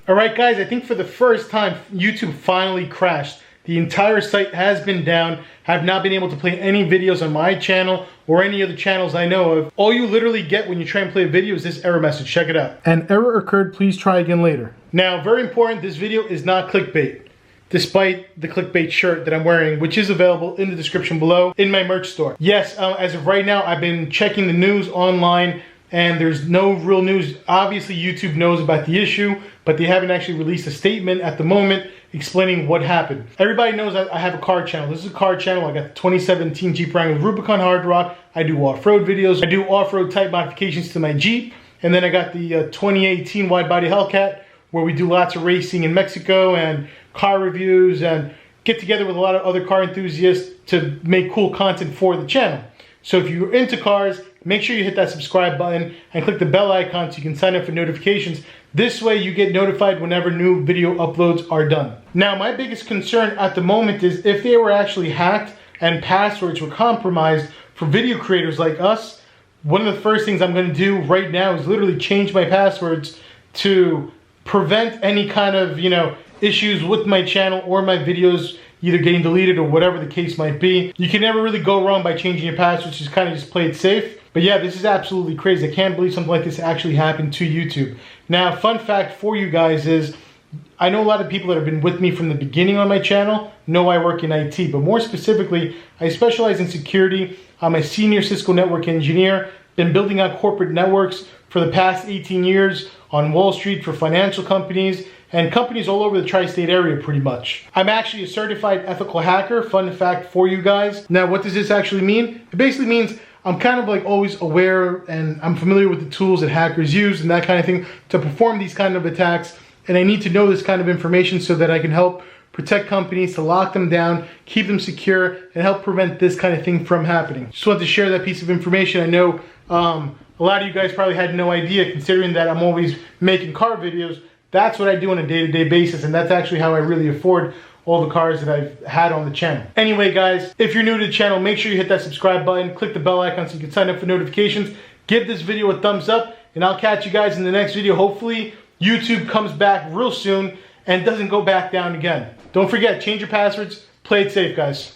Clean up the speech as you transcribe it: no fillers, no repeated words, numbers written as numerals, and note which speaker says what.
Speaker 1: Alright guys, I think for the first time, YouTube finally crashed. The entire site has been down. I've not been able to play any videos on my channel or any other channels I know of. All you literally get when you try and play a video is this error message. Check it out. An error occurred, please try again later. Now, very important, this video is not clickbait, despite the clickbait shirt that I'm wearing, which is available in the description below in my merch store. Yes, as of right now, I've been checking the news online and there's no real news. Obviously, YouTube knows about the issue, but they haven't actually released a statement at the moment explaining what happened. Everybody knows I have a car channel. This is a car channel. I got the 2017 Jeep Wrangler Rubicon Hard Rock. I do off-road videos. I do off-road type modifications to my Jeep. And then I got the 2018 wide body Hellcat, where we do lots of racing in Mexico and car reviews and get together with a lot of other car enthusiasts to make cool content for the channel. So if you're into cars, make sure you hit that subscribe button and click the bell icon so you can sign up for notifications. This way you get notified whenever new video uploads are done. Now, my biggest concern at the moment is if they were actually hacked and passwords were compromised for video creators like us, one of the first things I'm going to do right now is literally change my passwords to prevent any kind of, issues with my channel or my videos either getting deleted or whatever the case might be. You can never really go wrong by changing your passwords, just kind of just play it safe. But yeah, this is absolutely crazy. I can't believe something like this actually happened to YouTube. Now, fun fact for you guys is, I know a lot of people that have been with me from the beginning on my channel know I work in IT, but more specifically, I specialize in security. I'm a senior Cisco network engineer, been building out corporate networks for the past 18 years on Wall Street for financial companies and companies all over the tri-state area pretty much. I'm actually a certified ethical hacker, fun fact for you guys. Now, what does this actually mean? It basically means I'm kind of like always aware and I'm familiar with the tools that hackers use and that kind of thing to perform these kind of attacks. And I need to know this kind of information so that I can help protect companies, to lock them down, keep them secure, and help prevent this kind of thing from happening. Just wanted to share that piece of information. I know a lot of you guys probably had no idea, considering that I'm always making car videos. That's what I do on a day-to-day basis, and that's actually how I really afford all the cars that I've had on the channel. Anyway, guys, if you're new to the channel, make sure you hit that subscribe button, click the bell icon so you can sign up for notifications, give this video a thumbs up, and I'll catch you guys in the next video. Hopefully, YouTube comes back real soon and doesn't go back down again. Don't forget, change your passwords, play it safe, guys.